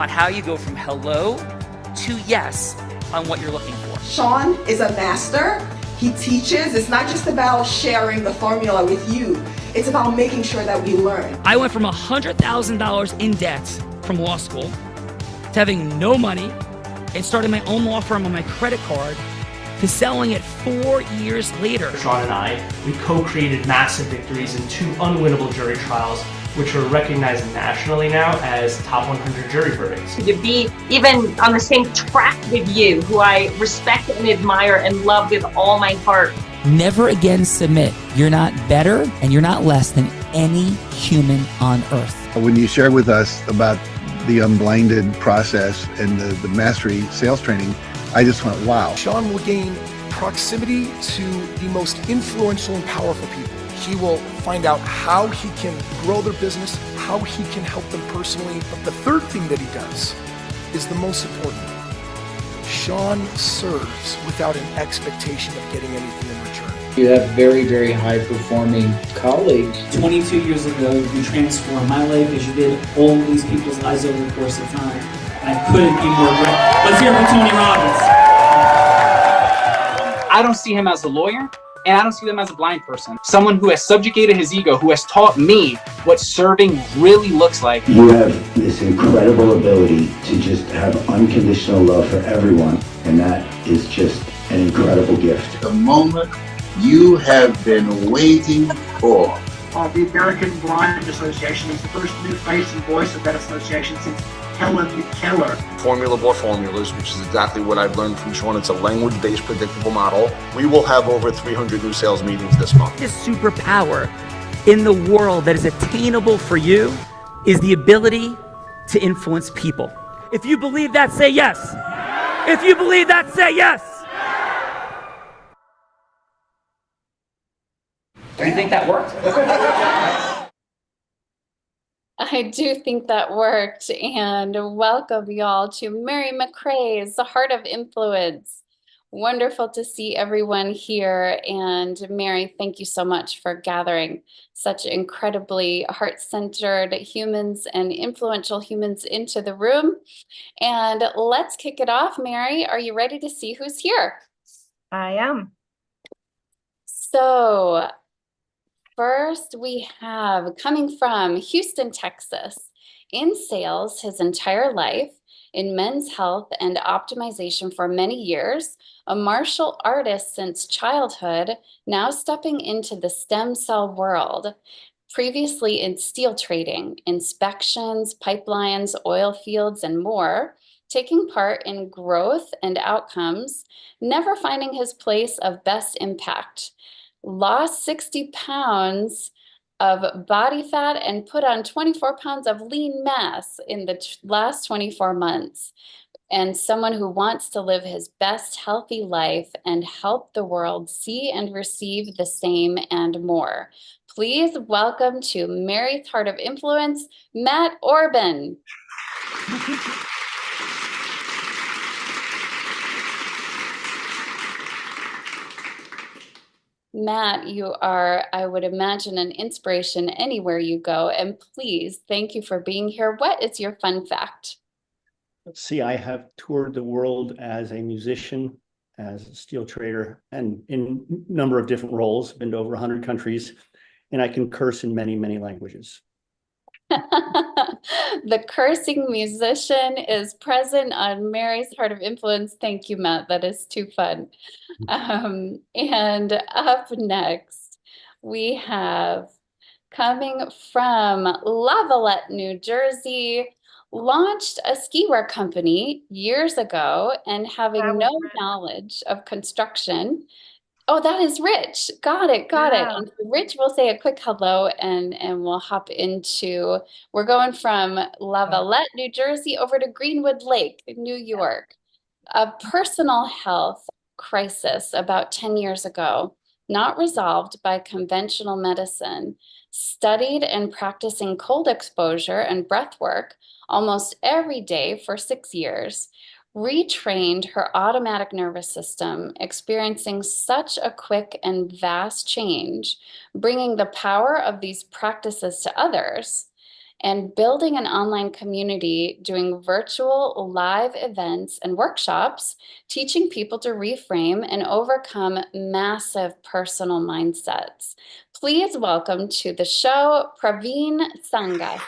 on how you go from hello to yes on what you're looking for. Sean is a master. He teaches. It's not just about sharing the formula with you. It's about making sure that we learn. I went from $100,000 in debt from law school to having no money and starting my own law firm on my credit card to selling it 4 years later. Sean and I, we co-created massive victories in 2 unwinnable jury trials, which are recognized nationally now as top 100 jury verdicts. To be even on the same track with you, who I respect and admire and love with all my heart. Never again submit. You're not better and you're not less than any human on earth. When you shared with us about the unblinded process and the mastery sales training, I just went, wow. Sean will gain proximity to the most influential and powerful people. He will find out how he can grow their business, how he can help them personally. But the third thing that he does is the most important. Sean serves without an expectation of getting anything in return. You have very, very high-performing colleagues. 22 years ago, you transformed my life as you did all these people's lives over the course of time. I couldn't be more grateful. Let's hear it for Tony Robbins. I don't see him as a lawyer, and I don't see him as a blind person. Someone who has subjugated his ego, who has taught me what serving really looks like. You have this incredible ability to just have unconditional love for everyone, and that is just an incredible gift. The moment you have been waiting for. The American Blind Association is the first new face and voice of that association since Helen Keller. Formula bore formulas, which is exactly what I've learned from Sean. It's a language-based predictable model. We will have over 300 new sales meetings this month. This superpower in the world that is attainable for you is the ability to influence people. If you believe that, say yes. If you believe that, say yes. Do you think that worked? I do think that worked, and welcome y'all to Mary McRae's The Heart of Influence. Wonderful to see everyone here, and Mary, thank you so much for gathering such incredibly heart-centered humans and influential humans into the room. And let's kick it off. Mary, are you ready to see who's here? I am. So, first, we have coming from Houston, Texas, in sales his entire life, in men's health and optimization for many years, a martial artist since childhood, now stepping into the stem cell world, previously in steel trading, inspections, pipelines, oil fields, and more, taking part in growth and outcomes, never finding his place of best impact. Lost 60 pounds of body fat and put on 24 pounds of lean mass in the last 24 months. And someone who wants to live his best healthy life and help the world see and receive the same and more. Please welcome to Mary's Heart of Influence, Matt Orban. Matt, you are, I would imagine, an inspiration anywhere you go. And please, thank you for being here. What is your fun fact? Let's see, I have toured the world as a musician, as a steel trader, and in a number of different roles, been to over 100 countries, and I can curse in many, many languages. The cursing musician is present on Mary's Heart of Influence. Thank you, Matt. That is too fun. And up next, we have coming from Lavallette, New Jersey, launched a ski wear company years ago and having no knowledge of construction. Oh, that is Rich. Got it. And Rich will say a quick hello and we'll hop into, we're going from Lavallette, New Jersey over to Greenwood Lake, New York. A personal health crisis about 10 years ago, not resolved by conventional medicine, studied and practicing cold exposure and breath work almost every day for 6 years. Retrained her automatic nervous system, experiencing such a quick and vast change, bringing the power of these practices to others. and building an online community, doing virtual live events and workshops, teaching people to reframe and overcome massive personal mindsets. Please welcome to the show, Praveen Sangha.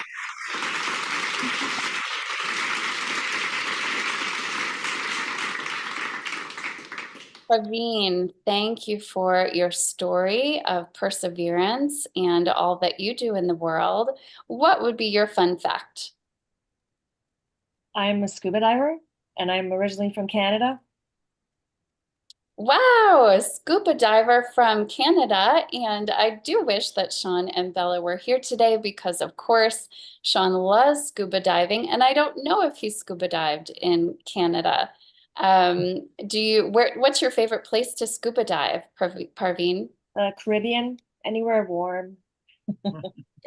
Praveen, thank you for your story of perseverance and all that you do in the world. What would be your fun fact? I'm a scuba diver, and I'm originally from Canada. Wow, a scuba diver from Canada. And I do wish that Sean and Bella were here today because, of course, Sean loves scuba diving, and I don't know if he scuba dived in Canada. What's your favorite place to scuba dive, Parveen? Caribbean, anywhere warm.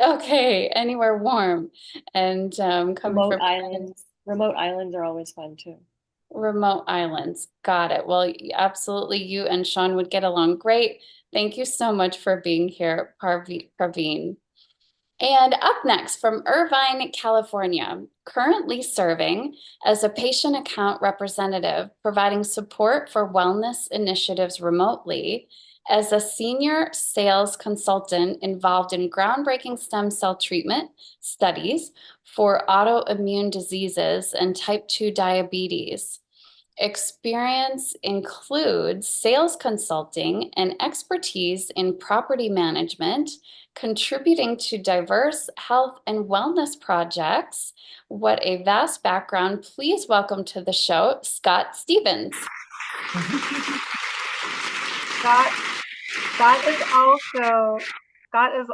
Okay, anywhere warm. And coming Remote from islands. Remote islands are always fun too. Remote islands. Got it. Well, absolutely, you and Sean would get along great. Thank you so much for being here, Parveen. And up next from Irvine, California, currently serving as a patient account representative, providing support for wellness initiatives remotely, as a senior sales consultant involved in groundbreaking stem cell treatment studies for autoimmune diseases and type 2 diabetes. Experience includes sales consulting and expertise in property management, contributing to diverse health and wellness projects. What a vast background. Please welcome to the show, Scott Stevens. Scott is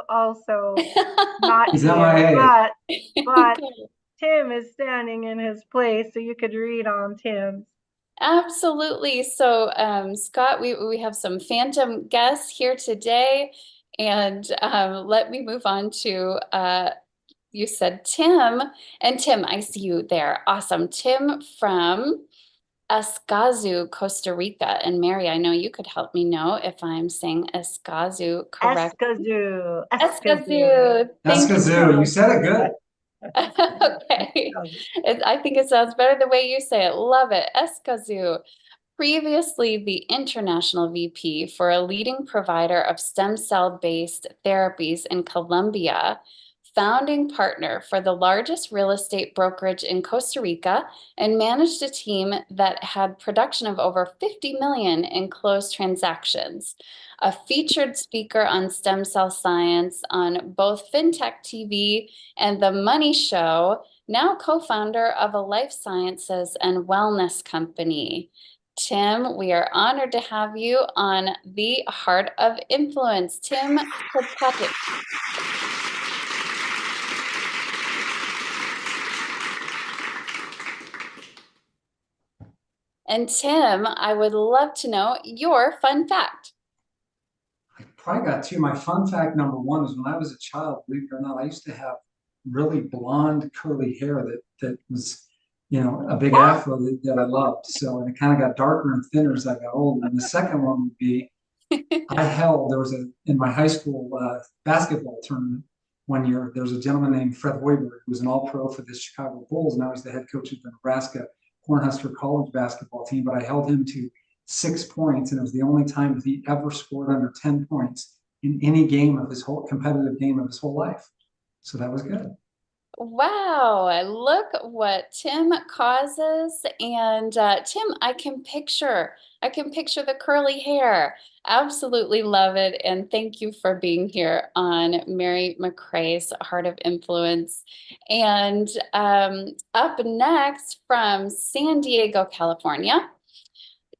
also not He's here, MIA. but Tim is standing in his place, so you could read on Tim's. Absolutely. So, Scott, we have some phantom guests here today, and let me move on to, you said Tim, and Tim, I see you there. Awesome. Tim from Escazú, Costa Rica. And Mary, I know you could help me know if I'm saying Escazú correctly. Escazú. Escazú. You said it good. Okay. I think it sounds better the way you say it. Love it. Escazú. Previously the international VP for a leading provider of stem cell-based therapies in Colombia, founding partner for the largest real estate brokerage in Costa Rica, and managed a team that had production of over 50 million in closed transactions. A featured speaker on stem cell science on both FinTech TV and The Money Show, now co-founder of a life sciences and wellness company. Tim, we are honored to have you on The Heart of Influence. Tim Kirkpatrick. And Tim, I would love to know your fun fact. I probably got two. My fun fact number one is when I was a child, believe it or not, I used to have really blonde curly hair that was, a big afro that I loved. So, and it kind of got darker and thinner as I got older. And the second one would be, in my high school basketball tournament one year, there was a gentleman named Fred Hoiberg, who was an all-pro for the Chicago Bulls. Now he's the head coach of the Nebraska Cornhusker College basketball team, but I held him to 6 points, and it was the only time that he ever scored under 10 points in any game of his whole competitive game of his whole life. So that was good. Wow, look what Tim causes. And Tim, I can picture the curly hair. Absolutely love it. And thank you for being here on Mary McRae's Heart of Influence. And up next from San Diego, California,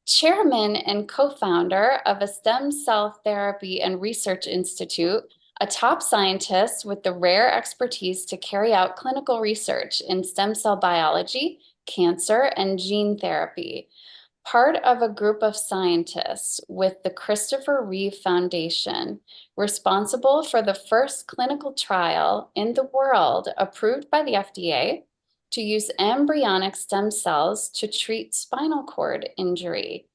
chairman and co-founder of a stem cell therapy and research institute, a top scientist with the rare expertise to carry out clinical research in stem cell biology, cancer, and gene therapy. Part of a group of scientists with the Christopher Reeve Foundation, responsible for the first clinical trial in the world approved by the FDA to use embryonic stem cells to treat spinal cord injury.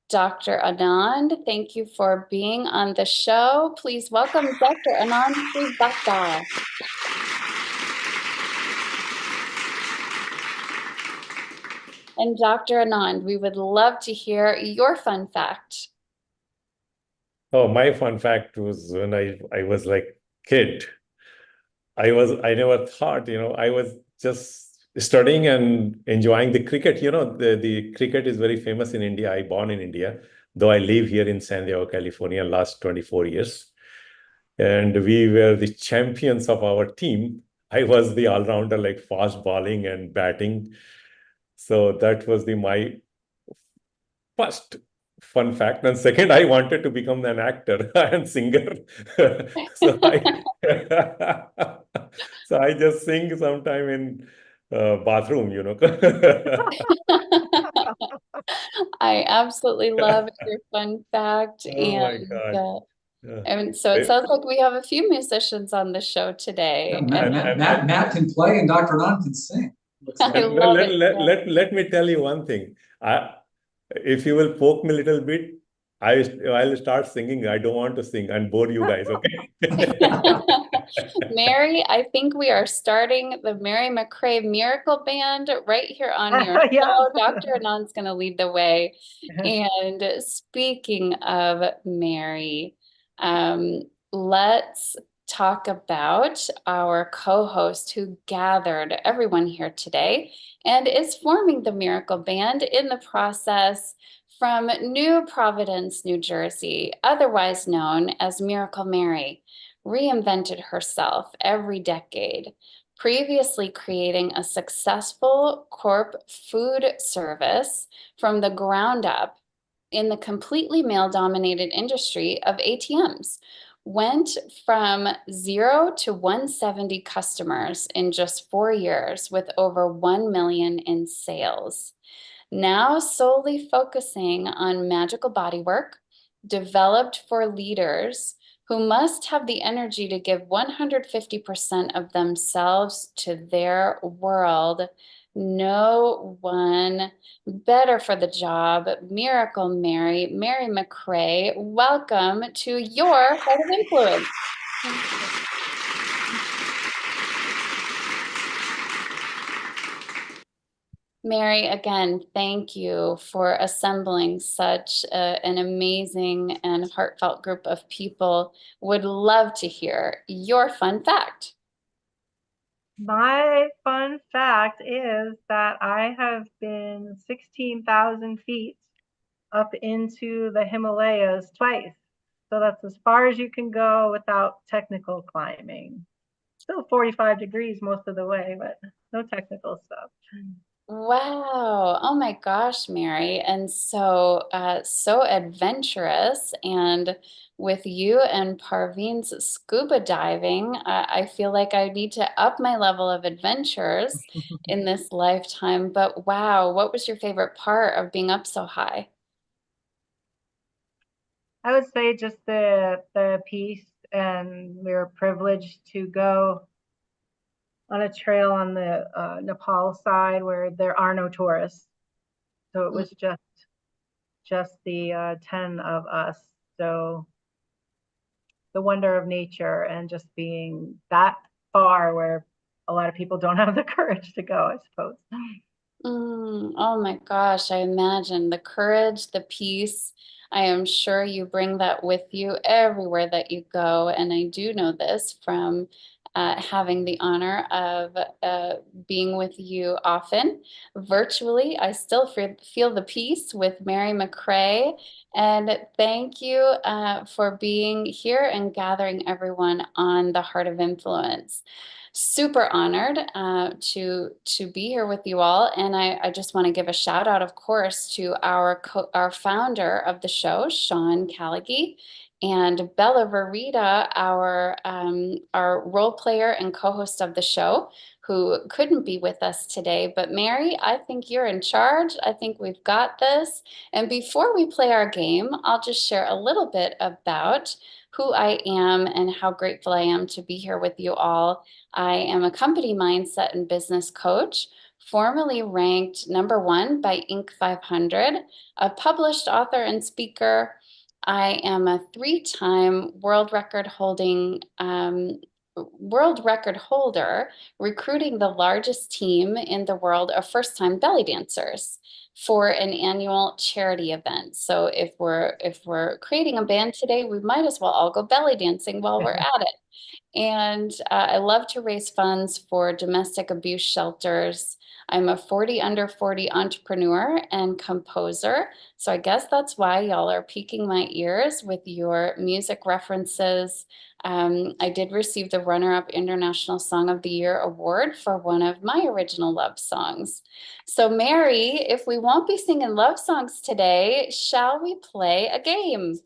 Dr. Anand, thank you for being on the show. Please welcome Dr. Anand Srivastava. And Dr. Anand, we would love to hear your fun fact. Oh, my fun fact was when I was like kid, I never thought, I was just studying and enjoying the cricket. The cricket is very famous in India. I born in India, though I live here in San Diego, California, last 24 years. And we were the champions of our team. I was the all-rounder, like fast bowling and batting. So that was my first fun fact. And second, I wanted to become an actor and singer. so I just sing sometime in bathroom, I absolutely love your fun fact. Oh my God. And so it sounds like we have a few musicians on the show today. Matt can play and Dr. Anand can sing. Let me tell you one thing. If you will poke me a little bit, I'll start singing. I don't want to sing and bore you guys, okay? Mary, I think we are starting the Mary McRae Miracle Band right here on your show. Dr. Anand's going to lead the way. And speaking of Mary, let's talk about our co-host who gathered everyone here today and is forming the Miracle Band in the process from New Providence, New Jersey, otherwise known as Miracle Mary, reinvented herself every decade, previously creating a successful corp food service from the ground up in the completely male-dominated industry of ATMs, went from 0 to 170 customers in just 4 years with over 1 million in sales. Now solely focusing on magical bodywork developed for leaders who must have the energy to give 150% of themselves to their world. No one better for the job. Miracle Mary, Mary McRae, welcome to your Heart of Influence. Mary, again, thank you for assembling such an amazing and heartfelt group of people. Would love to hear your fun fact. My fun fact is that I have been 16,000 feet up into the Himalayas twice. So that's as far as you can go without technical climbing. Still 45 degrees most of the way, but no technical stuff. Wow. Oh my gosh, Mary. And so, so adventurous. And with you and Parveen's scuba diving, I feel like I need to up my level of adventures in this lifetime. But wow, what was your favorite part of being up so high? I would say just the peace, and we were privileged to go on a trail on the Nepal side where there are no tourists. So it was just the 10 of us. So the wonder of nature and just being that far where a lot of people don't have the courage to go, I suppose. Oh my gosh, I imagine the courage, the peace. I am sure you bring that with you everywhere that you go. And I do know this from having the honor of being with you often virtually. I still feel the peace with Mary McRae. And thank you for being here and gathering everyone on the Heart of Influence. Super honored to be here with you all. And I just want to give a shout out, of course, to our founder of the show, Sean Callaghy, and Bella Verita, our role player and co-host of the show, who couldn't be with us today. But Mary, I think you're in charge. I think we've got this. And before we play our game, I'll just share a little bit about who I am and how grateful I am to be here with you all. I am a company mindset and business coach, formerly ranked #1 by Inc. 500, a published author and speaker. I am a 3-time world record holding world record holder recruiting the largest team in the world of first-time belly dancers for an annual charity event. So if we're creating a band today, we might as well all go belly dancing while we're at it. And I love to raise funds for domestic abuse shelters. I'm a 40 under 40 entrepreneur and composer. So I guess that's why y'all are piquing my ears with your music references. I did receive the runner-up International Song of the Year award for one of my original love songs. So Mary, if we won't be singing love songs today, shall we play a game?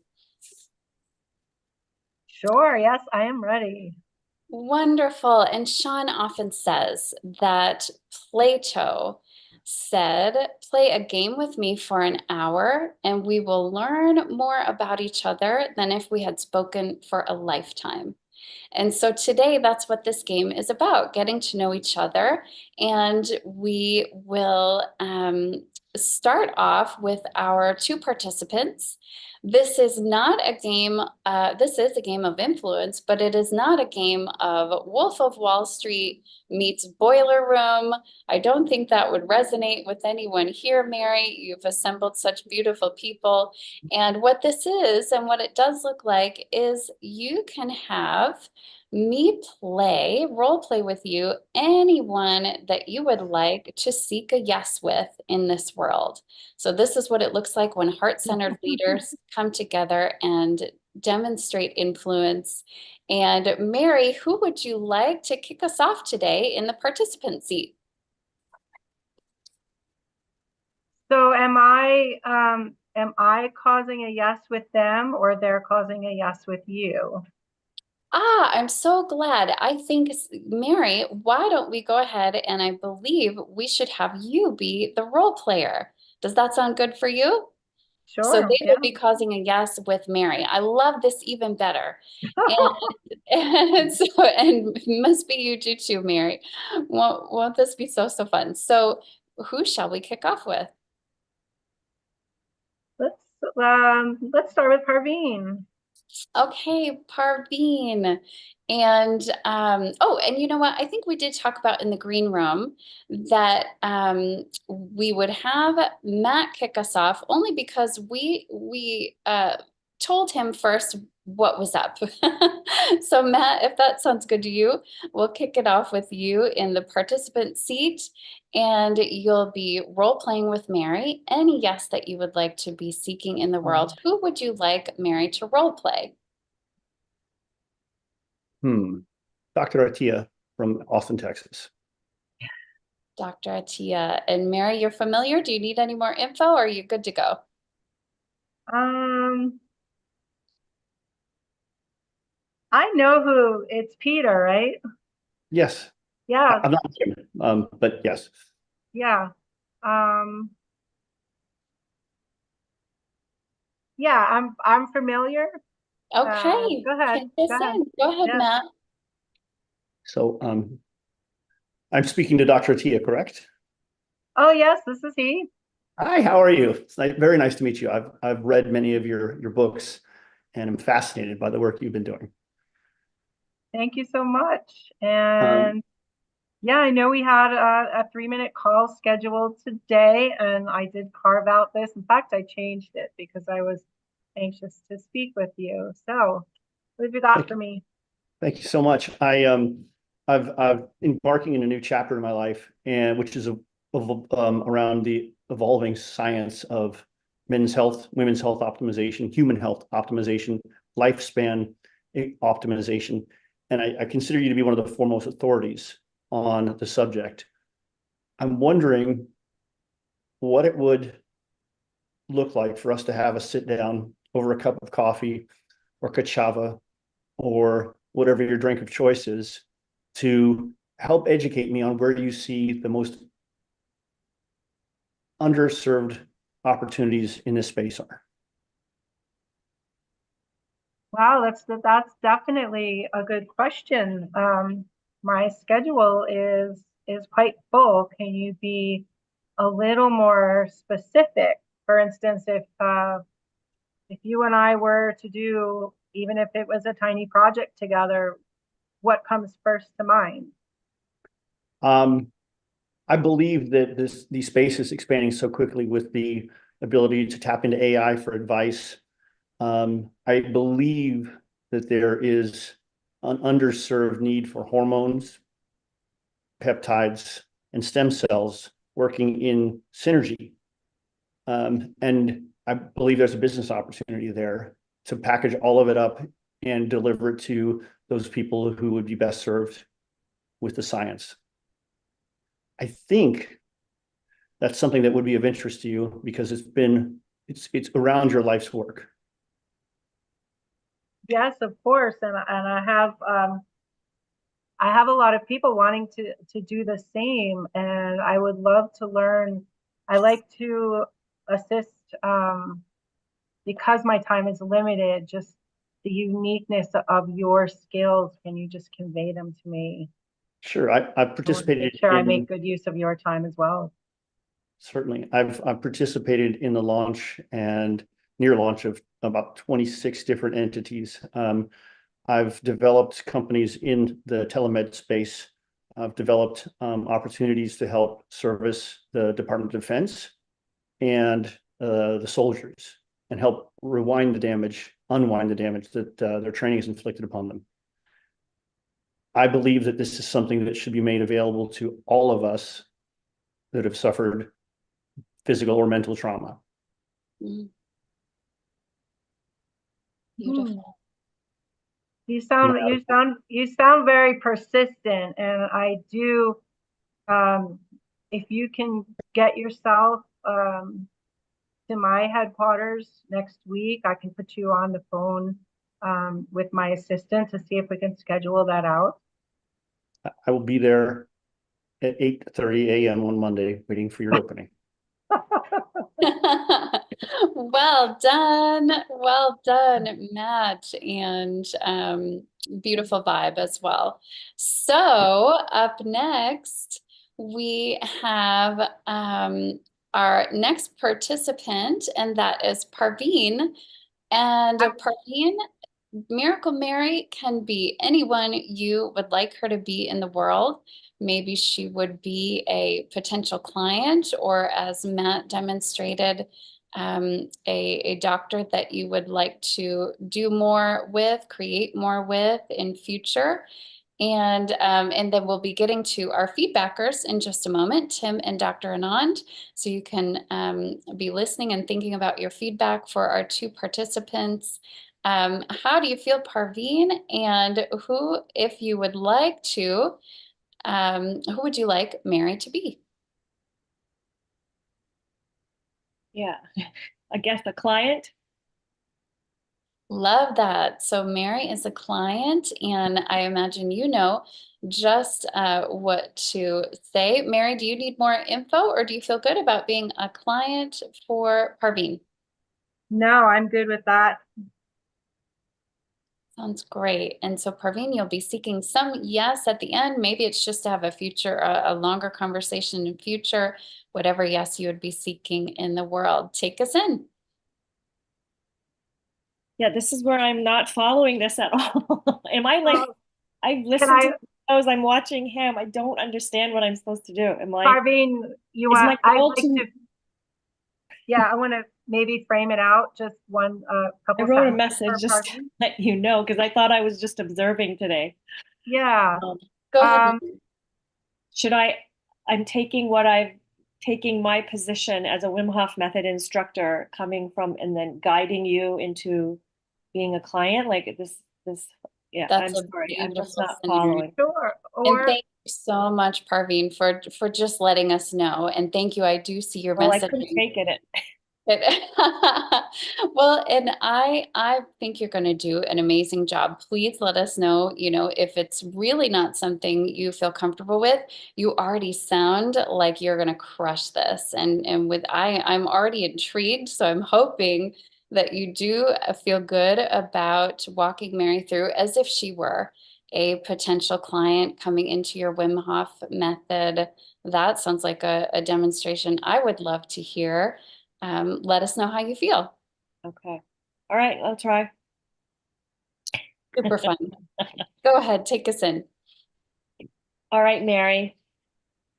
Sure, yes, I am ready. Wonderful. And Sean often says that Plato said, play a game with me for an hour and we will learn more about each other than if we had spoken for a lifetime. And so today, that's what this game is about, getting to know each other. And we will start off with our two participants. This is not a game, this is a game of influence, but it is not a game of Wolf of Wall Street meets Boiler Room. I don't think that would resonate with anyone here, Mary. You've assembled such beautiful people. And what this is and what it does look like is you can have me role play with you, anyone that you would like to seek a yes with in this world. So this is what it looks like when heart-centered leaders come together and demonstrate influence. And Mary, who would you like to kick us off today in the participant seat? So am I causing a yes with them, or they're causing a yes with you? I'm so glad. I think, Mary, why don't we go ahead, and I believe we should have you be the role player. Does that sound good for you? Sure. So they yeah. will be causing a yes with Mary. I love this even better. And must be you do too, Mary. Won't this be so fun? So who shall we kick off with? Let's start with Parveen. Okay, Parveen. And and you know what? I think we did talk about in the green room that we would have Matt kick us off only because we told him first what was up. So Matt, if that sounds good to you, we'll kick it off with you in the participant seat, and you'll be role playing with Mary. Any yes that you would like to be seeking in the world. Who would you like Mary to role play? Dr. Attia from Austin, Texas. Dr. Attia. And Mary, you're familiar? Do you need any more info, or are you good to go? I know who it's Peter, right? Yes. Yeah. I'm not him, but yes. Yeah. Yeah, I'm familiar. Okay. Go ahead. Go ahead, Yeah. Matt. So I'm speaking to Dr. Attia, correct? Oh yes, this is he. Hi, how are you? It's very nice to meet you. I've read many of your books and I'm fascinated by the work you've been doing. Thank you so much. And yeah, I know we had a 3-minute call scheduled today, and I did carve out this. In fact, I changed it because I was anxious to speak with you. So what have you got for me? Thank you so much. I'm embarking in a new chapter in my life, and which is around the evolving science of men's health, women's health optimization, human health optimization, lifespan optimization. And I consider you to be one of the foremost authorities on the subject. I'm wondering what it would look like for us to have a sit down over a cup of coffee or kachava or whatever your drink of choice is, to help educate me on where you see the most underserved opportunities in this space are. Wow, that's definitely a good question. My schedule is quite full. Can you be a little more specific? For instance, if you and I were to do, even if it was a tiny project together, what comes first to mind? I believe that the space is expanding so quickly with the ability to tap into AI for advice. I believe that there is an underserved need for hormones, peptides, and stem cells working in synergy. And I believe there's a business opportunity there to package all of it up and deliver it to those people who would be best served with the science. I think that's something that would be of interest to you because it's around your life's work. Yes, of course, and I have a lot of people wanting to do the same, and I would love to learn. I like to assist because my time is limited, just the uniqueness of your skills. Can you just convey them to me? Sure, I've participated. Make sure I make good use of your time as well. Certainly, I've participated in the launch and near launch of about 26 different entities. I've developed companies in the telemed space. I've developed opportunities to help service the Department of Defense and the soldiers and help unwind the damage that their training has inflicted upon them. I believe that this is something that should be made available to all of us that have suffered physical or mental trauma. Beautiful. You sound very persistent, and I do. If you can get yourself to my headquarters next week, I can put you on the phone with my assistant to see if we can schedule that out. I will be there at 8:30 a.m. on Monday, waiting for your opening. Well done, Matt, and beautiful vibe as well. So up next, we have our next participant, and that is Parveen. And Parveen, Miracle Mary can be anyone you would like her to be in the world. Maybe she would be a potential client, or as Matt demonstrated, a doctor that you would like to do more with, create more with in future. And then we'll be getting to our feedbackers in just a moment, Tim and Dr. Anand. So you can be listening and thinking about your feedback for our two participants. How do you feel, Parveen? And who, if you would like to, who would you like Mary to be? Yeah, I guess a client. Love that. So Mary is a client, and I imagine you know just what to say. Mary, do you need more info, or do you feel good about being a client for Parveen? No, I'm good with that. Sounds great. And so Parveen, you'll be seeking some yes at the end. Maybe it's just to have a longer conversation in future, whatever yes you would be seeking in the world. Take us in. Yeah, this is where I'm not following this at all. Am I like, I've listened to those, I'm watching him. I don't understand what I'm supposed to do. Am I? Parveen, I want to maybe frame it out. Just one couple. I wrote a message just to let you know, because I thought I was just observing today. Yeah. Go ahead. I'm taking my position as a Wim Hof method instructor, coming from and then guiding you into being a client, like this. Yeah, That's I'm sorry, I'm just beautiful not scenario. following. Sure. And thank you so much, Parveen, for just letting us know. And thank you. I do see your message. I couldn't fake it. Well, and I think you're going to do an amazing job. Please let us know, if it's really not something you feel comfortable with. You already sound like you're going to crush this. And I'm already intrigued. So I'm hoping that you do feel good about walking Mary through as if she were a potential client coming into your Wim Hof method. That sounds like a demonstration I would love to hear. Let us know how you feel. Okay. All right, I'll try. Super fun. Go ahead, take us in. All right, Mary.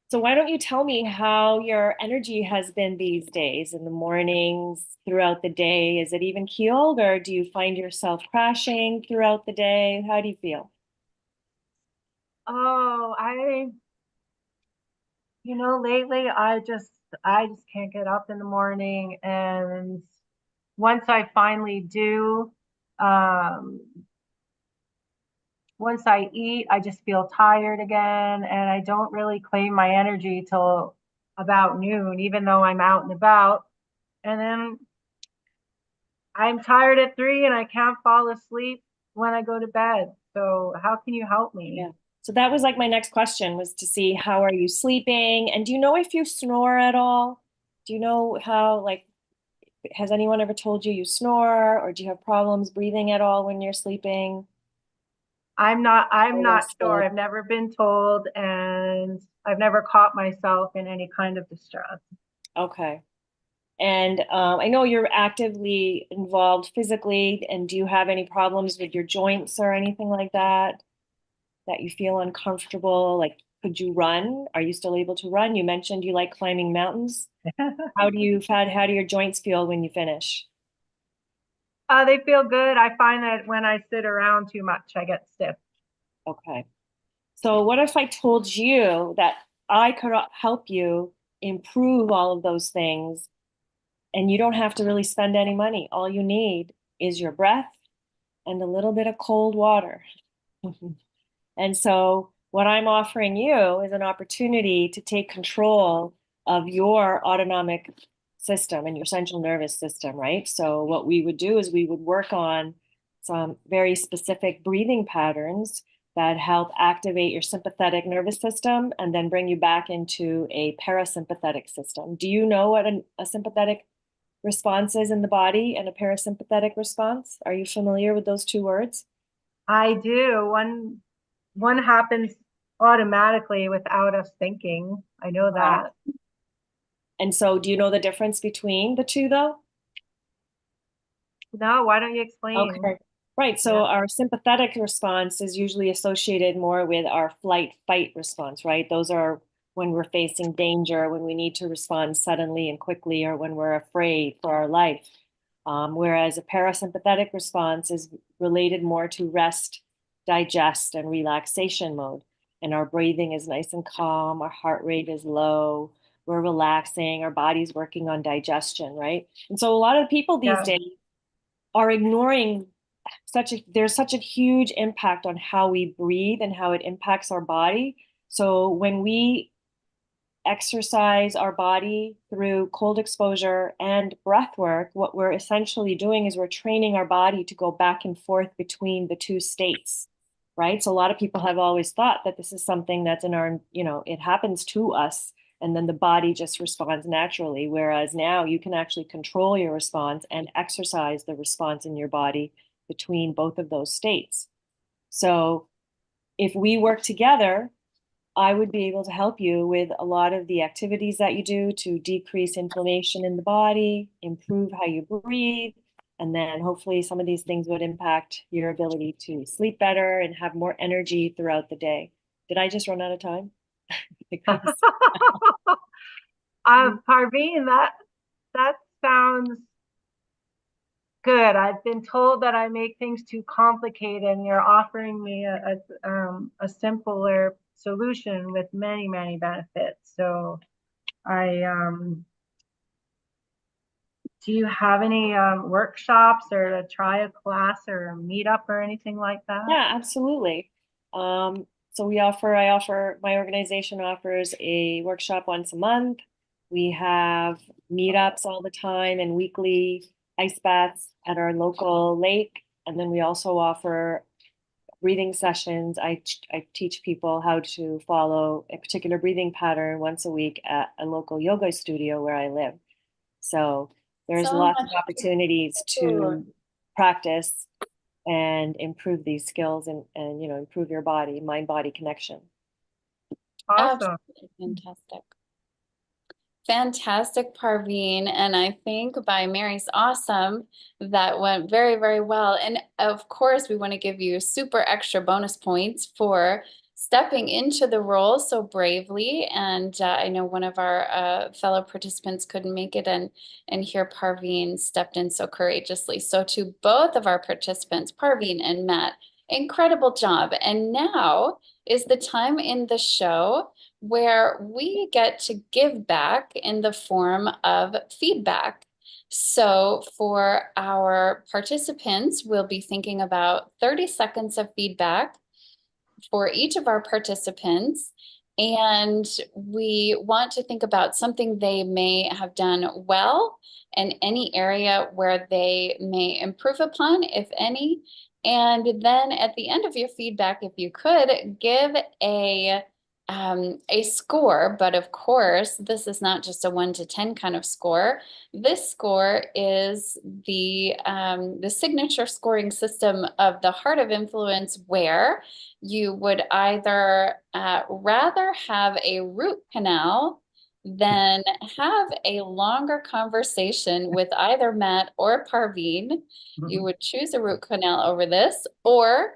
So why don't you tell me how your energy has been these days in the mornings, throughout the day? Is it even keeled, or do you find yourself crashing throughout the day? How do you feel? Oh, lately I just can't get up in the morning, and once I finally do, once I eat, I just feel tired again, and I don't really claim my energy till about noon, even though I'm out and about. And then I'm tired at 3 and I can't fall asleep when I go to bed. So how can you help me? Yeah. So that was like my next question, was to see how are you sleeping, and do you know if you snore at all? Do you know how, like, has anyone ever told you snore, or do you have problems breathing at all when you're sleeping? I'm not Understood. sure. I've never been told, and I've never caught myself in any kind of distress. Okay. And I know you're actively involved physically, and do you have any problems with your joints or anything like that you feel uncomfortable? Like, could you run? Are you still able to run? You mentioned you like climbing mountains. How do your joints feel when you finish? They feel good. I find that when I sit around too much, I get stiff. Okay. So what if I told you that I could help you improve all of those things, and you don't have to really spend any money? All you need is your breath and a little bit of cold water. And so what I'm offering you is an opportunity to take control of your autonomic system and your central nervous system, right? So what we would do is we would work on some very specific breathing patterns that help activate your sympathetic nervous system and then bring you back into a parasympathetic system. Do you know what a sympathetic response is in the body and a parasympathetic response? Are you familiar with those two words? I do. One happens automatically without us thinking. I know that. And so do you know the difference between the two, though? No, why don't you explain? Okay. Right. So our sympathetic response is usually associated more with our flight fight response, right? Those are when we're facing danger, when we need to respond suddenly and quickly, or when we're afraid for our life. Whereas a parasympathetic response is related more to rest, digest, and relaxation mode. And our breathing is nice and calm, our heart rate is low, we're relaxing, our body's working on digestion, right? And so a lot of people these days are ignoring there's such a huge impact on how we breathe and how it impacts our body. So when we exercise our body through cold exposure and breath work, what we're essentially doing is we're training our body to go back and forth between the two states, right? So a lot of people have always thought that this is something that's in our, it happens to us, and then the body just responds naturally. Whereas now you can actually control your response and exercise the response in your body between both of those states. So if we work together, I would be able to help you with a lot of the activities that you do to decrease inflammation in the body, improve how you breathe, and then hopefully some of these things would impact your ability to sleep better and have more energy throughout the day. Did I just run out of time? Parveen, that sounds good. I've been told that I make things too complicated, and you're offering me a simpler solution with many, many benefits. So do you have any workshops, or to try a class or a meetup or anything like that? Yeah, absolutely. So my organization offers a workshop once a month. We have meetups all the time and weekly ice baths at our local lake. And then we also offer breathing sessions. I teach people how to follow a particular breathing pattern once a week at a local yoga studio where I live. So there's lots of opportunities to practice and improve these skills and improve your mind-body connection. Awesome. Fantastic. Fantastic, Parveen. And I think by Mary's awesome, that went very, very well. And of course, we want to give you super extra bonus points for stepping into the role so bravely. And I know one of our fellow participants couldn't make it, and here Parveen stepped in so courageously. So to both of our participants, Parveen and Matt, incredible job. And now is the time in the show where we get to give back in the form of feedback. So for our participants, we'll be thinking about 30 seconds of feedback for each of our participants. And we want to think about something they may have done well and any area where they may improve upon, if any. And then at the end of your feedback, if you could give a score, but of course, this is not just a 1 to 10 kind of score. This score is the signature scoring system of the Heart of Influence, where you would either rather have a root canal than have a longer conversation with either Matt or Parveen. You would choose a root canal over this, or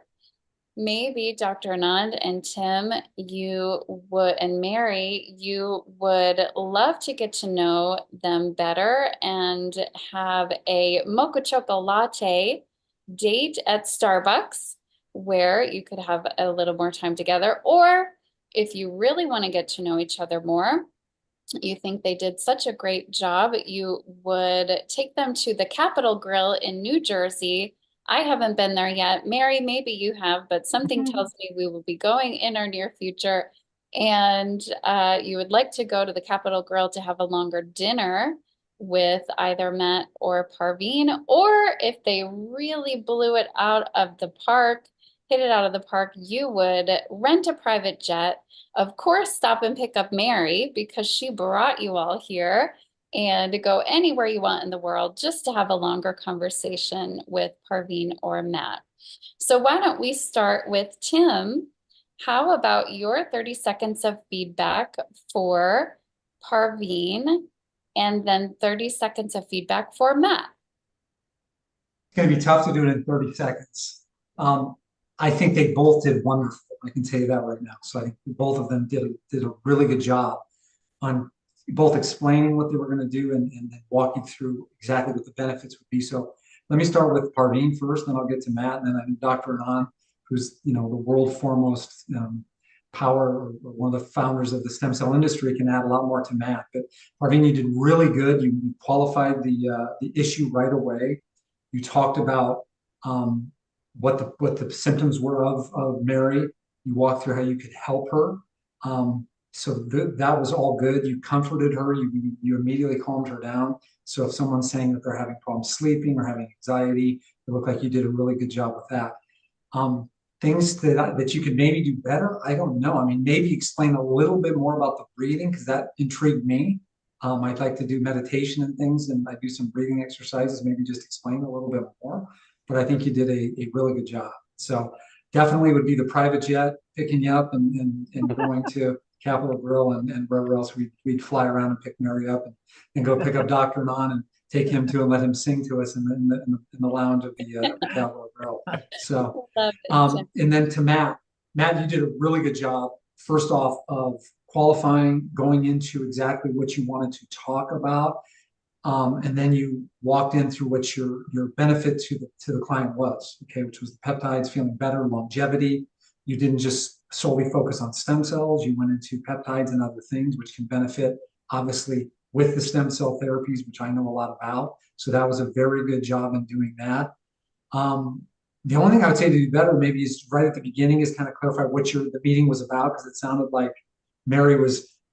maybe Dr. Anand and Tim, you would, and Mary, you would love to get to know them better and have a mocha choco latte date at Starbucks, where you could have a little more time together. Or if you really want to get to know each other more, you think they did such a great job, you would take them to the Capitol Grill in New Jersey. I haven't been there yet. Mary, maybe you have, but something tells me we will be going in our near future. And you would like to go to the Capitol Grill to have a longer dinner with either Matt or Parveen, or if they really blew it out of the park, hit it out of the park, you would rent a private jet. Of course, stop and pick up Mary because she brought you all here, and go anywhere you want in the world just to have a longer conversation with Parveen or Matt. So why don't we start with Tim? How about your 30 seconds of feedback for Parveen, and then 30 seconds of feedback for Matt? It's going to be tough to do it in 30 seconds. I think they both did wonderful. I can tell you that right now. So I think both of them did a really good job on both explaining what they were going to do and walking through exactly what the benefits would be. So let me start with Parveen first, then I'll get to Matt, and then I think Dr. Anand, who's the world foremost power, or one of the founders of the stem cell industry, can add a lot more to Matt. But Parveen, you did really good. You qualified the issue right away. You talked about what the symptoms were of Mary. You walked through how you could help her. So that was all good. You comforted her. You immediately calmed her down. So if someone's saying that they're having problems sleeping or having anxiety, it looked like you did a really good job with that. Things that you could maybe do better, I don't know. I mean, maybe explain a little bit more about the breathing, because that intrigued me. I'd like to do meditation and things, and I do some breathing exercises, maybe just explain a little bit more. But I think you did a really good job. So definitely would be the private jet picking you up and going to Capitol Grill and wherever else we'd fly around and pick Mary up and go pick up Dr. Anand and take him to and let him sing to us in the lounge of the Capitol Grill. So, and then to Matt, you did a really good job, first off, of qualifying, going into exactly what you wanted to talk about. And then you walked in through what your benefit to the client was, okay, which was the peptides, feeling better, longevity. You didn't just solely focus on stem cells. You went into peptides and other things, which can benefit, obviously, with the stem cell therapies, which I know a lot about. So that was a very good job in doing that. The only thing I would say to do better maybe is right at the beginning is kind of clarify what the meeting was about, because it sounded like Mary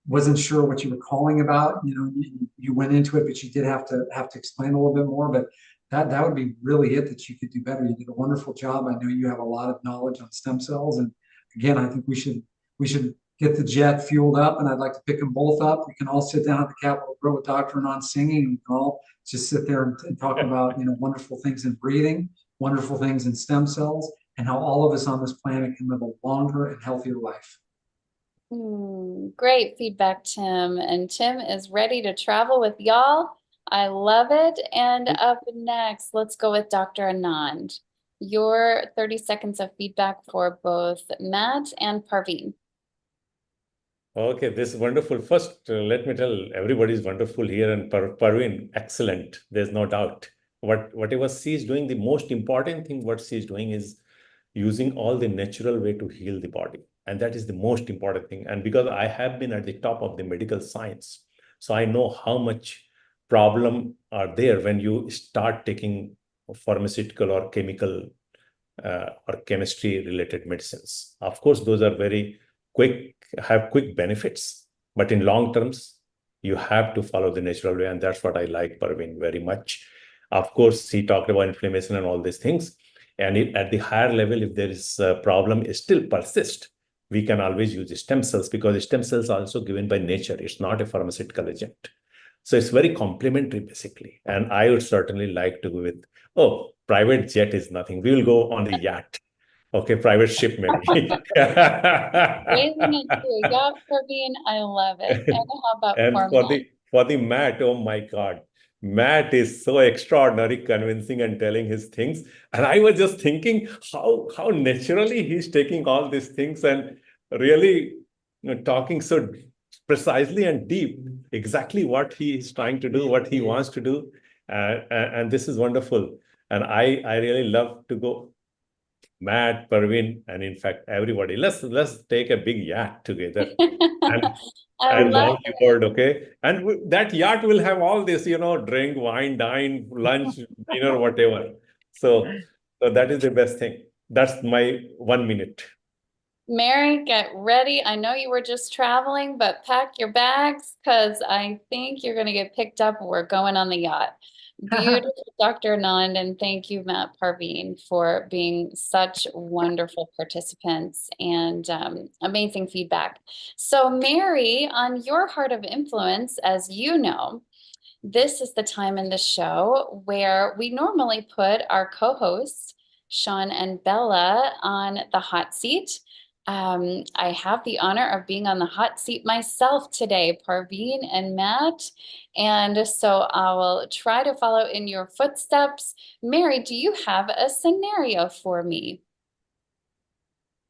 wasn't sure what you were calling about. You went into it, but you did have to explain a little bit more. But that would be really it that you could do better. You did a wonderful job. I know you have a lot of knowledge on stem cells, and again, I think we should get the jet fueled up, and I'd like to pick them both up. We can all sit down at the Capitol Grill with Dr. Anand singing, and we can all just sit there and talk about wonderful things in breathing, wonderful things in stem cells, and how all of us on this planet can live a longer and healthier life. Great feedback, Tim. And Tim is ready to travel with y'all. I love it. And up next, let's go with Dr. Anand. Your 30 seconds of feedback for both Matt and Parveen. Okay, this is wonderful. First, let me tell everybody is wonderful here, and Parveen, excellent. There's no doubt. Whatever she is doing, the most important thing what she is doing is using all the natural way to heal the body. And that is the most important thing. And because I have been at the top of the medical science, so I know how much problem are there when you start taking pharmaceutical or chemical or chemistry related medicines. Of course, those are very quick, have quick benefits, but in long terms, you have to follow the natural way. And that's what I like Parveen very much. Of course, he talked about inflammation and all these things. And at the higher level, if there is a problem, it still persists, we can always use stem cells because stem cells are also given by nature. It's not a pharmaceutical agent. So it's very complementary, basically. And I would certainly like to go with, private jet is nothing. We will go on the yacht. Okay, private ship maybe. Raising it to a yacht, Parveen, I love it. And how about And Matt? for the Matt, oh my God. Matt is so extraordinary, convincing and telling his things. And I was just thinking how naturally he's taking all these things and really talking so precisely and deep, exactly what he is trying to do, what he wants to do. And this is wonderful. And I really love to go, Matt, Parveen, and in fact, everybody. Let's take a big yacht together. And love on board, okay? And that yacht will have all this, drink, wine, dine, lunch, dinner, whatever. So that is the best thing. That's my 1 minute. Mary, get ready. I know you were just traveling, but pack your bags because I think you're going to get picked up. We're going on the yacht. Beautiful, Dr. Anand, and thank you, Matt Parveen, for being such wonderful participants and amazing feedback. So, Mary, on your Heart of Influence, as you know, this is the time in the show where we normally put our co-hosts, Sean and Bella, on the hot seat. I have the honor of being on the hot seat myself today, Parveen and Matt. And so I will try to follow in your footsteps. Mary, do you have a scenario for me?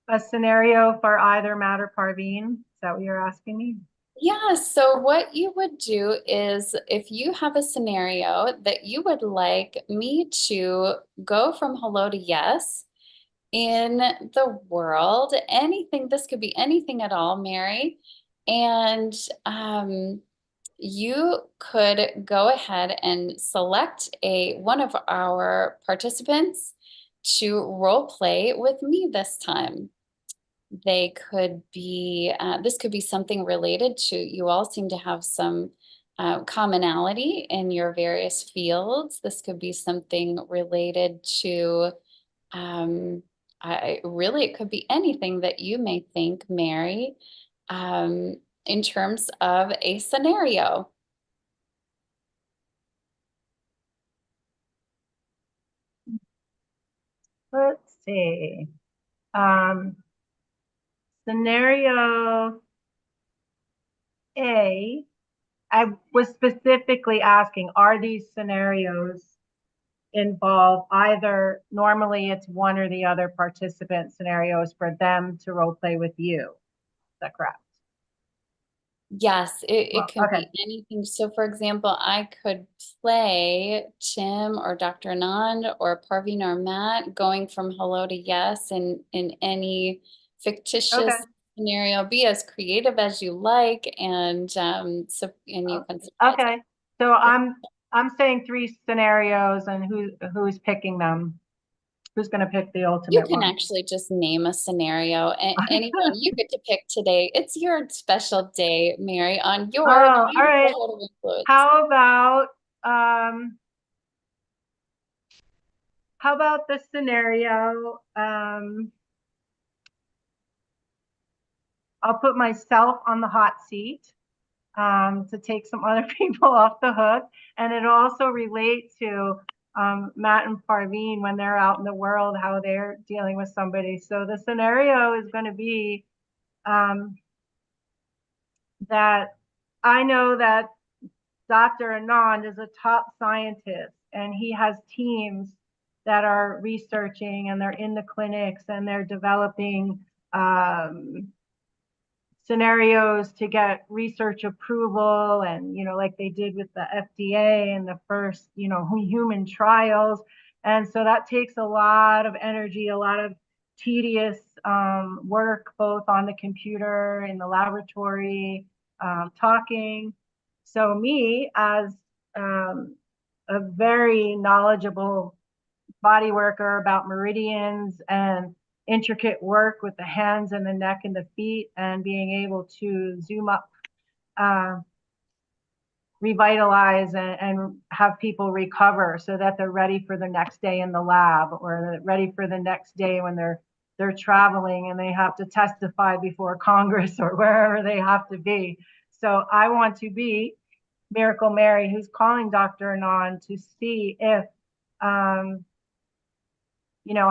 A scenario for either Matt or Parveen? Is that what you're asking me? Yeah, so what you would do is if you have a scenario that you would like me to go from hello to yes, in the world, anything, this could be anything at all, Mary. And you could go ahead and select one of our participants to role play with me this time. They could be, this could be something related to, you all seem to have some commonality in your various fields. This could be something related to, it could be anything that you may think, Mary, in terms of a scenario. Let's see. Scenario A, I was specifically asking, are these scenarios involve either, normally it's one or the other participant scenarios for them to role play with you? Is that correct? Yes, it can be anything. So for example, I could play Tim or Dr. Anand or Parveen or Matt going from hello to yes in any fictitious scenario. Be as creative as you like, and so you can. Okay, so I'm saying 3 scenarios, and who's picking them? Who's going to pick the ultimate You can one? actually just name a scenario, and anyone you get to pick today. It's your special day, Mary, on your all right. Heart of Influence. How about the scenario? I'll put myself on the hot seat to take some other people off the hook, and it also relates to Matt and Parveen when they're out in the world, how they're dealing with somebody. So the scenario is going to be that I know that Dr. Anand is a top scientist, and he has teams that are researching, and they're in the clinics, and they're developing scenarios to get research approval, and like they did with the FDA and the first human trials. And so that takes a lot of energy, a lot of tedious work, both on the computer, in the laboratory, talking. So me, as a very knowledgeable body worker about meridians and intricate work with the hands and the neck and the feet, and being able to zoom up, revitalize, and have people recover so that they're ready for the next day in the lab, or they're ready for the next day when they're traveling and they have to testify before Congress or wherever they have to be. So I want to be Miracle Mary, who's calling Dr. Anand to see if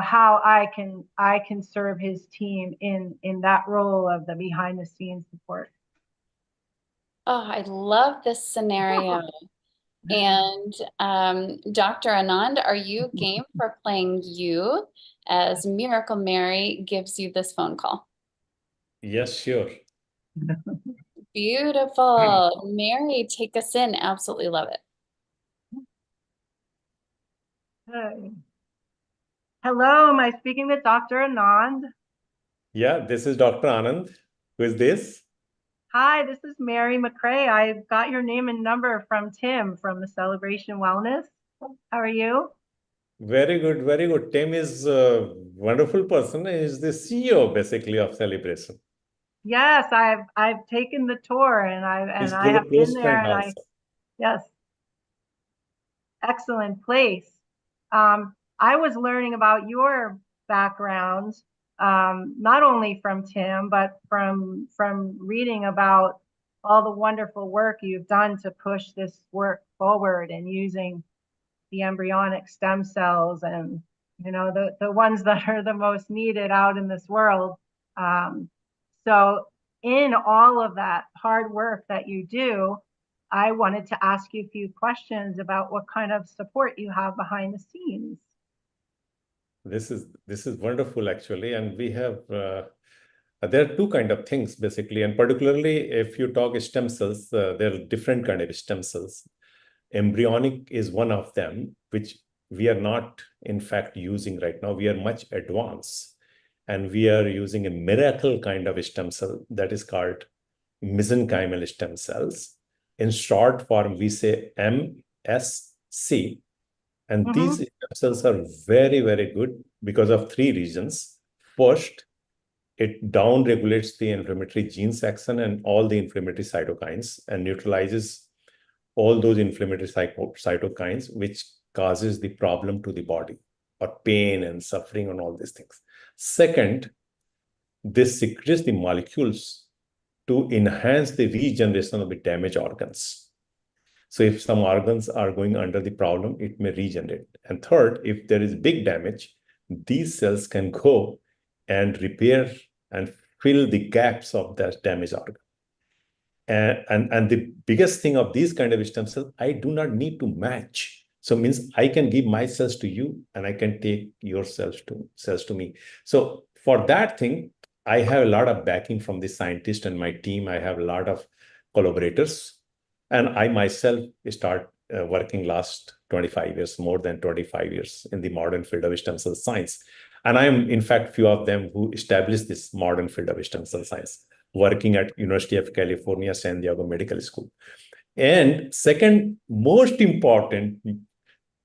how I can serve his team in that role of the behind the scenes support. Oh, I love this scenario. And Dr. Anand, are you game for playing you as Miracle Mary gives you this phone call? Yes, sure. Beautiful. Mary, take us in. Absolutely love it. Hi. Hello, am I speaking with Dr. Anand? Yeah, this is Dr. Anand. Who is this? Hi, this is Mary McCrae. I got your name and number from Tim from the Celebration Wellness. How are you? Very good, very good. Tim is a wonderful person. He is the CEO basically of Celebration. Yes, I've taken the tour, and I have been there, and yes, excellent place. I was learning about your background, not only from Tim, but from reading about all the wonderful work you've done to push this work forward, and using the embryonic stem cells, and the ones that are the most needed out in this world. So in all of that hard work that you do, I wanted to ask you a few questions about what kind of support you have behind the scenes. This is wonderful, actually, and we have there are two kind of things basically, and particularly if you talk stem cells, there are different kind of stem cells. Embryonic is one of them, which we are not in fact using right now. We are much advanced, and we are using a miracle kind of stem cell that is called mesenchymal stem cells. In short form, we say MSC. And these stem cells are very, very good because of three reasons. First, it down-regulates the inflammatory gene section and all the inflammatory cytokines, and neutralizes all those inflammatory cytokines, which causes the problem to the body, or pain and suffering and all these things. Second, this secretes the molecules to enhance the regeneration of the damaged organs. So if some organs are going under the problem, it may regenerate. And third, if there is big damage, these cells can go and repair and fill the gaps of that damaged organ. And the biggest thing of these kind of stem cells, I do not need to match. So means I can give my cells to you, and I can take your cells to me. So for that thing, I have a lot of backing from the scientists and my team. I have a lot of collaborators. And I myself start working last 25 years, more than 25 years in the modern field of stem cell science. And I am, in fact, few of them who established this modern field of stem cell science, working at University of California, San Diego Medical School. And second, most important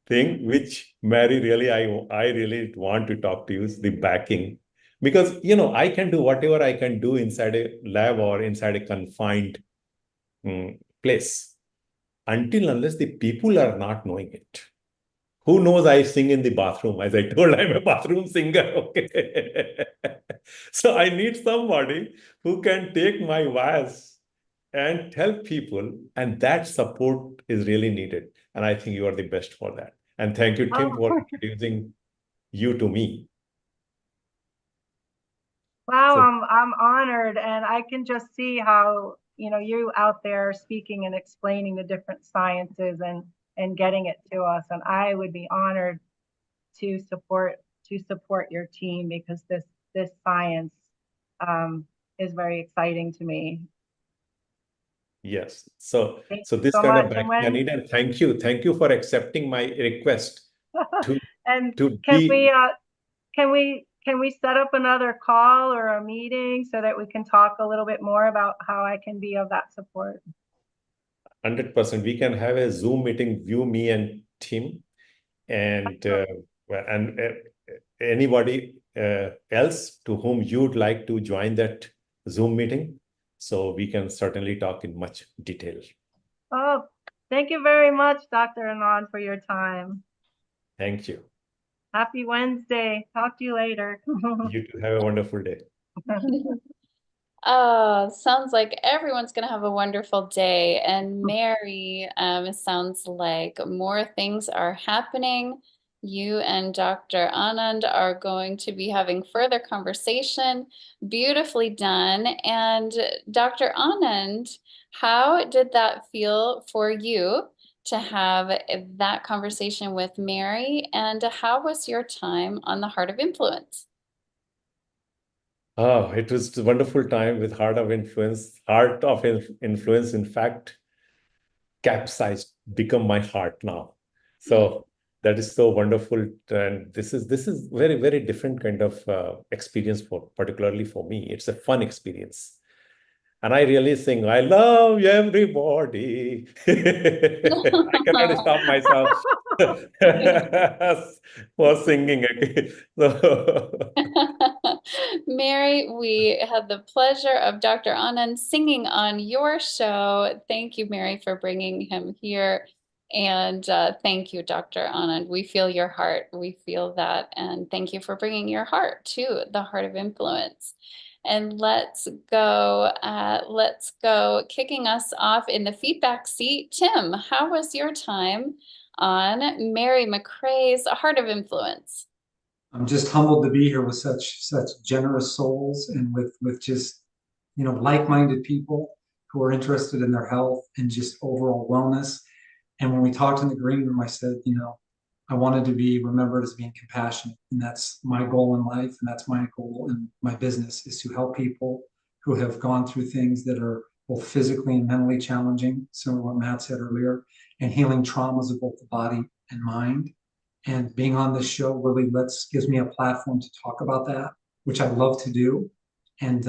thing, which Mary really, I really want to talk to you, is the backing. Because, I can do whatever I can do inside a lab or inside a confined place, unless the people are not knowing it. Who knows I sing in the bathroom? As I told, I'm a bathroom singer. Okay. So I need somebody who can take my voice and help people. And that support is really needed. And I think you are the best for that. And thank you, Tim, for introducing you to me. Wow, I'm honored, and I can just see how you out there speaking and explaining the different sciences and getting it to us. And I would be honored to support your team, because this science is very exciting to me. Yes. So Thank so you this so kind of much. And background, and thank you for accepting my request to and to can be. we set up another call or a meeting so that we can talk a little bit more about how I can be of that support? 100%. We can have a Zoom meeting, me and Tim, and anybody else to whom you'd like to join that Zoom meeting. So we can certainly talk in much detail. Oh, thank you very much, Dr. Anand, for your time. Thank you. Happy Wednesday. Talk to you later. You too. Have a wonderful day. Oh, sounds like everyone's going to have a wonderful day. And Mary, it sounds like more things are happening. You and Dr. Anand are going to be having further conversation. Beautifully done. And Dr. Anand, how did that feel for you to have that conversation with Mary? And how was your time on the Heart of Influence? Oh, it was a wonderful time with Heart of Influence. Heart of Influence, in fact, capsized, become my heart now. So that is so wonderful. And this is very, very different kind of experience particularly for me. It's a fun experience. And I really sing, I love everybody. I cannot stop myself for singing. So Mary, we had the pleasure of Dr. Anand singing on your show. Thank you, Mary, for bringing him here. And thank you, Dr. Anand. We feel your heart. We feel that. And thank you for bringing your heart to the Heart of Influence. And let's go kicking us off in the feedback seat. Tim, how was your time on Mary McRae's Heart of Influence? I'm just humbled to be here with such generous souls, and with just, like-minded people who are interested in their health and just overall wellness. And when we talked in the green room, I said, I wanted to be remembered as being compassionate. And that's my goal in life. And that's my goal in my business, is to help people who have gone through things that are both physically and mentally challenging, similar to what Matt said earlier, and healing traumas of both the body and mind. And being on this show really gives me a platform to talk about that, which I love to do. And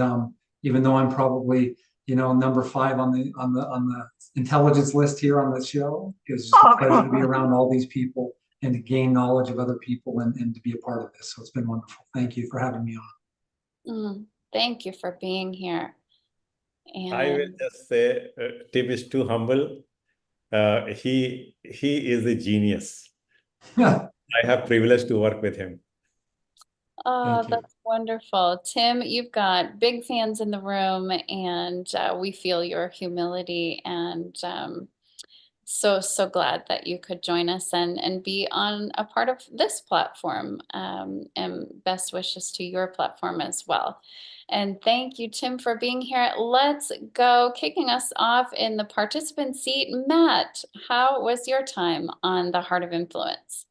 even though I'm probably, number 5 on the intelligence list here on the show, it's just a pleasure to be around all these people and to gain knowledge of other people and to be a part of this. So it's been wonderful. Thank you for having me on. Thank you for being here. And I will just say, Tim is too humble. He is a genius. I have privilege to work with him. Oh, that's wonderful. Tim, you've got big fans in the room, and we feel your humility, and so glad that you could join us and be on a part of this platform, and best wishes to your platform as well. And thank you, Tim, for being here. Let's go kicking us off in the participant seat. Matt, how was your time on the Heart of Influence?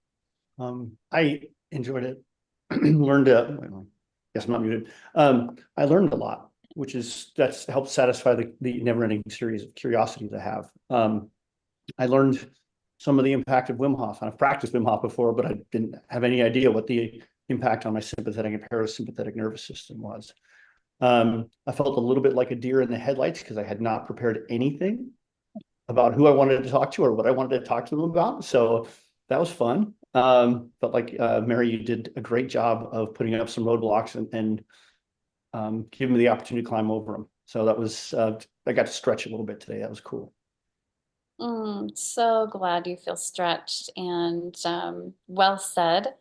I enjoyed it. Learned yes, I'm not muted. I learned a lot, that's helped satisfy the never-ending series of curiosities I have. I learned some of the impact of Wim Hof. I've practiced Wim Hof before, but I didn't have any idea what the impact on my sympathetic and parasympathetic nervous system was. I felt a little bit like a deer in the headlights because I had not prepared anything about who I wanted to talk to or what I wanted to talk to them about. So that was fun. But like Mary, you did a great job of putting up some roadblocks and giving me the opportunity to climb over them. So that was, I got to stretch a little bit today. That was cool. So glad you feel stretched, and well said.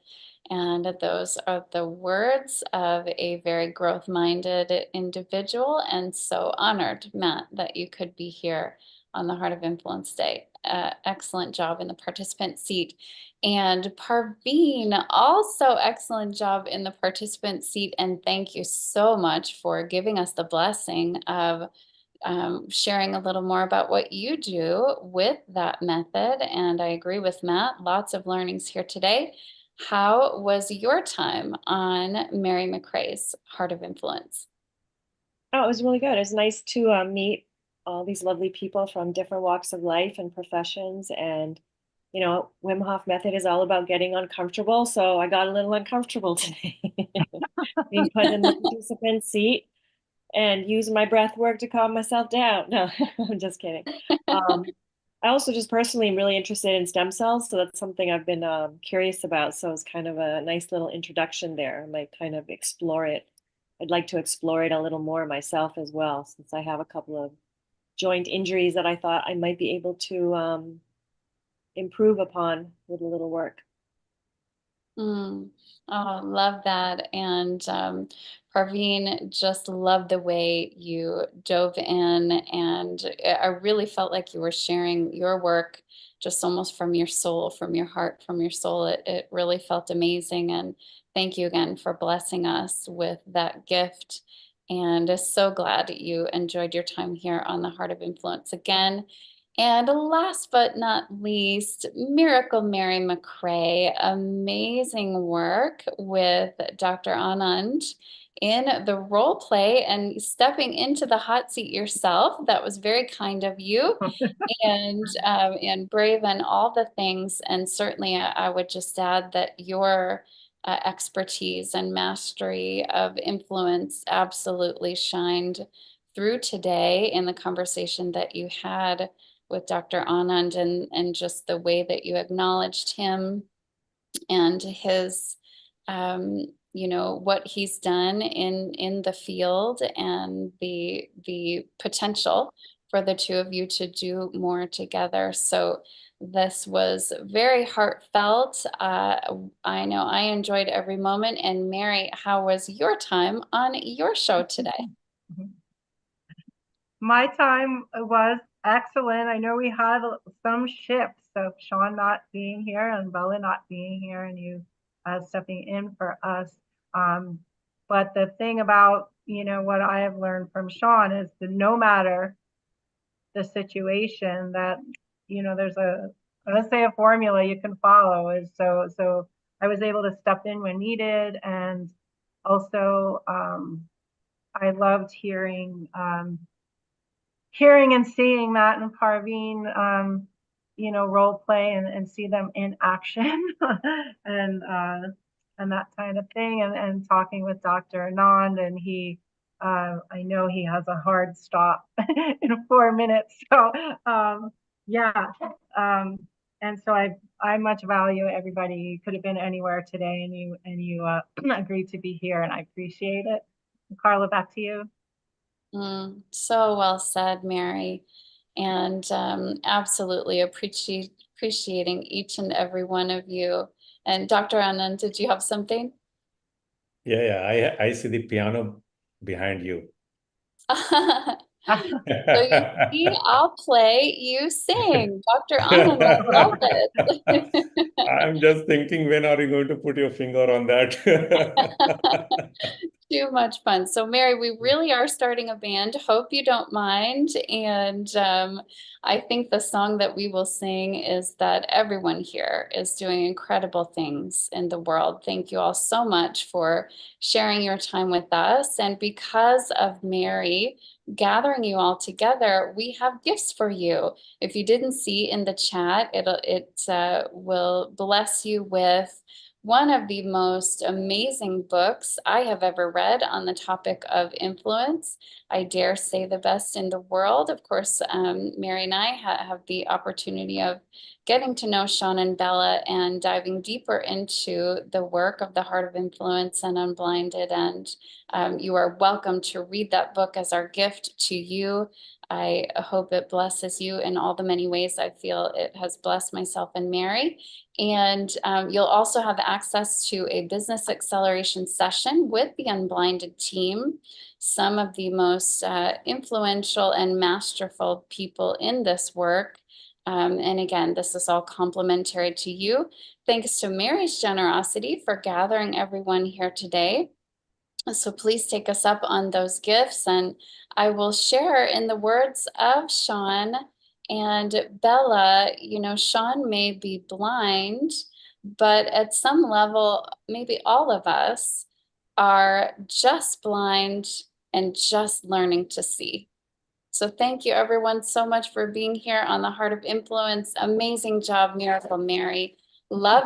And those are the words of a very growth-minded individual, and so honored, Matt, that you could be here on the Heart of Influence Day. Excellent job in the participant seat. And Parveen, also excellent job in the participant seat. And thank you so much for giving us the blessing of sharing a little more about what you do with that method. And I agree with Matt, lots of learnings here today. How was your time on Mary McRae's Heart of Influence? Oh, it was really good. It was nice to meet all these lovely people from different walks of life and professions. And, you know, Wim Hof method is all about getting uncomfortable. So I got a little uncomfortable today, being put in the participant seat and using my breath work to calm myself down. No, I'm just kidding. I also just personally am really interested in stem cells. So that's something I've been curious about. So it's kind of a nice little introduction there. I might kind of explore it. I'd like to explore it a little more myself as well, since I have a couple of joint injuries that I thought I might be able to improve upon with a little work. Oh, love that. And Parveen, just love the way you dove in, and I really felt like you were sharing your work just almost from your soul, from your heart, from your soul. It really felt amazing. And thank you again for blessing us with that gift. And so glad that you enjoyed your time here on the Heart of Influence again. And last but not least, Miracle Mary McRae, amazing work with Dr. Anand in the role play and stepping into the hot seat yourself. That was very kind of you, and brave and all the things. And certainly I would just add that your expertise and mastery of influence absolutely shined through today in the conversation that you had with Dr. Anand, and just the way that you acknowledged him and his, you know, what he's done in the field, and the potential for the two of you to do more together. So this was very heartfelt. I know I enjoyed every moment. And Mary, how was your time on your show today? My time was excellent. I know we had some shifts of Sean not being here and Bella not being here, and you stepping in for us. But the thing about, you know, what I have learned from Sean is that no matter the situation, that, you know, there's let's say a formula you can follow. Is so I was able to step in when needed. And also I loved hearing and seeing Matt and Parveen, you know, role play and see them in action and that kind of thing. And talking with Dr. Anand, and he, I know he has a hard stop in 4 minutes. So yeah. And so I much value everybody. You could have been anywhere today, and you agreed to be here, and I appreciate it. Carla, back to you. So well said, Mary, and absolutely appreciating each and every one of you. And Dr. Anand, did you have something? Yeah, I see the piano behind you. So you see, I'll play, you sing. Dr. Anand, I love it. I'm just thinking, when are you going to put your finger on that? Too much fun. So Mary, we really are starting a band. Hope you don't mind. And I think the song that we will sing is that everyone here is doing incredible things in the world. Thank you all so much for sharing your time with us. And because of Mary gathering you all together, we have gifts for you. If you didn't see in the chat, it will bless you with one of the most amazing books I have ever read on the topic of influence. I dare say the best in the world. Of course, Mary and I have the opportunity of getting to know Sean and Bella and diving deeper into the work of the Heart of Influence and Unblinded. And you are welcome to read that book as our gift to you. I hope it blesses you in all the many ways I feel it has blessed myself and Mary. And you'll also have access to a business acceleration session with the Unblinded team, some of the most influential and masterful people in this work. And again, this is all complimentary to you. Thanks to Mary's generosity for gathering everyone here today. So please take us up on those gifts, and I will share in the words of Sean and Bella. You know, Sean may be blind, but at some level, maybe all of us are just blind and just learning to see. So thank you everyone so much for being here on the Heart of Influence. Amazing job, Miracle Mary. Love